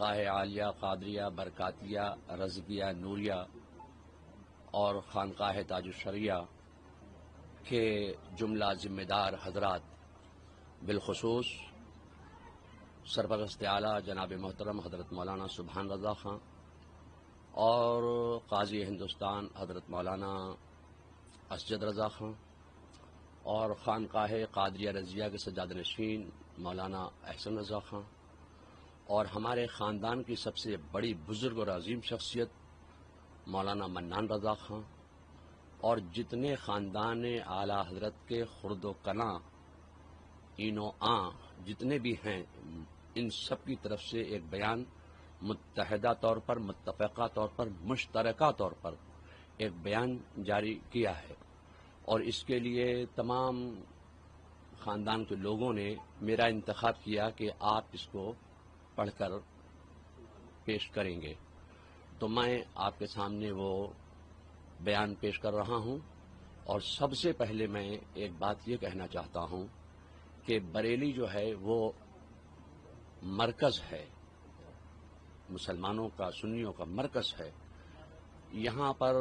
خانقاہ عالیہ قادریہ برکاتیہ رضویہ نوریہ اور خانقاہ تاج الشریعہ کے جملہ ذمہ دار حضرات، بالخصوص سرپرست اعلیٰ جناب محترم حضرت مولانا سبحان رضا خان اور قاضی ہندوستان حضرت مولانا اسجد رضا خان اور خانقاہ قادریہ رضویہ کے سجادہ نشین مولانا احسن رضا خان اور ہمارے خاندان کی سب سے بڑی بزرگ اور عظیم شخصیت مولانا منان رضا خان اور جتنے خاندان اعلیٰ حضرت کے خرد و کلاں این و آں جتنے بھی ہیں، ان سب کی طرف سے ایک بیان متحدہ طور پر، متفقہ طور پر، مشترکہ طور پر ایک بیان جاری کیا ہے، اور اس کے لیے تمام خاندان کے لوگوں نے میرا انتخاب کیا کہ آپ اس کو پڑھ کر پیش کریں گے، تو میں آپ کے سامنے وہ بیان پیش کر رہا ہوں۔ اور سب سے پہلے میں ایک بات یہ کہنا چاہتا ہوں کہ بریلی جو ہے وہ مرکز ہے، مسلمانوں کا، سنیوں کا مرکز ہے۔ یہاں پر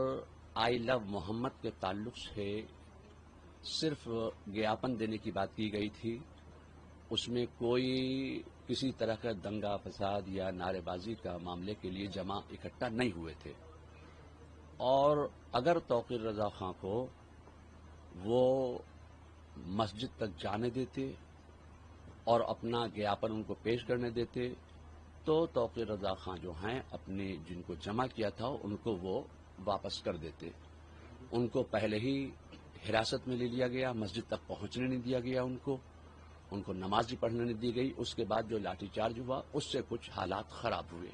آئی لو محمد کے تعلق سے صرف گیاپن دینے کی بات کی گئی تھی، اس میں کوئی کسی طرح کا دنگا فساد یا نعرے بازی کا معاملے کے لیے جمع اکٹھا نہیں ہوئے تھے، اور اگر توقیر رضا خان کو وہ مسجد تک جانے دیتے اور اپنا گیاپن ان کو پیش کرنے دیتے تو توقیر رضا خان جو ہیں اپنے جن کو جمع کیا تھا ان کو وہ واپس کر دیتے۔ ان کو پہلے ہی حراست میں لے لیا گیا، مسجد تک پہنچنے نہیں دیا گیا، ان کو نماز بھی پڑھنے نہیں دی گئی۔ اس کے بعد جو لاٹھی چارج ہوا اس سے کچھ حالات خراب ہوئے،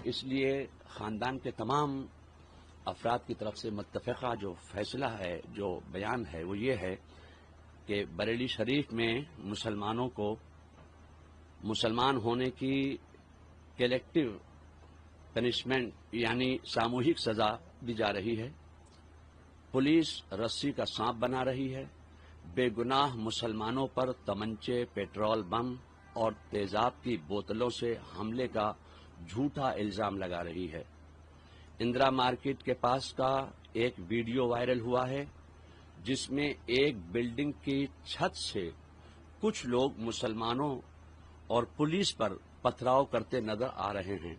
اس لیے خاندان کے تمام افراد کی طرف سے متفقہ جو فیصلہ ہے، جو بیان ہے، وہ یہ ہے کہ بریلی شریف میں مسلمانوں کو مسلمان ہونے کی کلیکٹیو پنشمنٹ یعنی ساموہک سزا دی جا رہی ہے، پولیس رسی کا سانپ بنا رہی ہے، بے گناہ مسلمانوں پر تمنچے، پیٹرول بم اور تیزاب کی بوتلوں سے حملے کا جھوٹا الزام لگا رہی ہے۔ اندرا مارکیٹ کے پاس کا ایک ویڈیو وائرل ہوا ہے جس میں ایک بلڈنگ کی چھت سے کچھ لوگ مسلمانوں اور پولیس پر پتھراؤ کرتے نظر آ رہے ہیں۔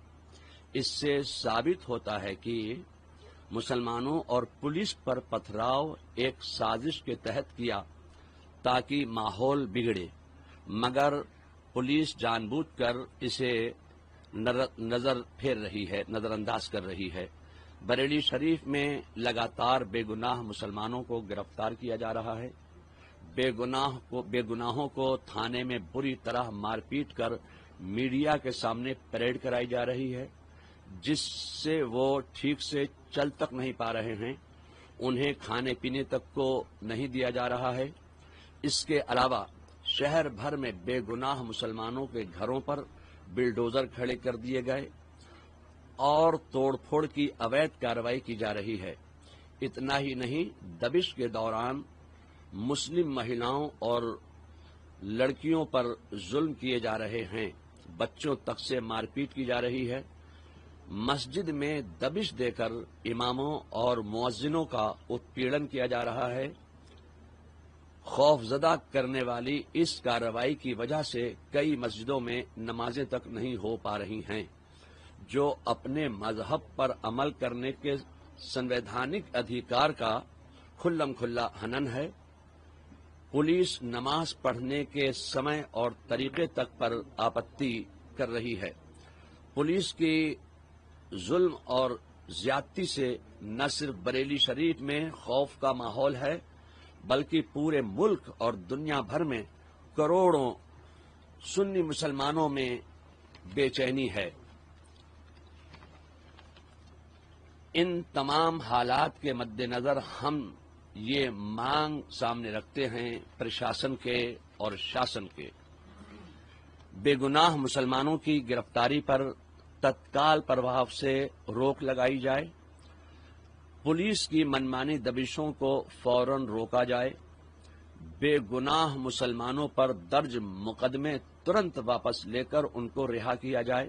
اس سے ثابت ہوتا ہے کہ مسلمانوں اور پولیس پر پتھراؤ ایک سازش کے تحت کیا تاکہ ماحول بگڑے، مگر پولیس جان بوجھ کر اسے نظر پھیر رہی ہے، نظر انداز کر رہی ہے۔ بریلی شریف میں لگاتار بے گناہ مسلمانوں کو گرفتار کیا جا رہا ہے، بے گناہوں کو تھانے میں بری طرح مار پیٹ کر میڈیا کے سامنے پریڈ کرائی جا رہی ہے، جس سے وہ ٹھیک سے چل تک نہیں پا رہے ہیں، انہیں کھانے پینے تک کو نہیں دیا جا رہا ہے۔ اس کے علاوہ شہر بھر میں بے گناہ مسلمانوں کے گھروں پر بلڈوزر کھڑے کر دیے گئے اور توڑ پھوڑ کی اویدھ کارروائی کی جا رہی ہے۔ اتنا ہی نہیں، دبش کے دوران مسلم مہیلاؤں اور لڑکیوں پر ظلم کیے جا رہے ہیں، بچوں تک سے مار پیٹ کی جا رہی ہے۔ مسجد میں دبش دے کر اماموں اور مؤذنوں کا اتپیڑن کیا جا رہا ہے۔ خوف زدہ کرنے والی اس کارروائی کی وجہ سے کئی مسجدوں میں نمازیں تک نہیں ہو پا رہی ہیں، جو اپنے مذہب پر عمل کرنے کے سنویدھانک ادھیکار کا کھلم کھلا ہنن ہے۔ پولیس نماز پڑھنے کے سمے اور طریقے تک پر آپتی کر رہی ہے۔ پولیس کی ظلم اور زیادتی سے نہ صرف بریلی شریف میں خوف کا ماحول ہے، بلکہ پورے ملک اور دنیا بھر میں کروڑوں سنی مسلمانوں میں بے چینی ہے۔ ان تمام حالات کے مد نظر ہم یہ مانگ سامنے رکھتے ہیں پرشاسن کے اور شاسن کے، بے گناہ مسلمانوں کی گرفتاری پر تتکال پربھاو سے روک لگائی جائے، پولیس کی منمانی دبشوں کو فوراً روکا جائے، بے گناہ مسلمانوں پر درج مقدمے ترنت واپس لے کر ان کو رہا کیا جائے،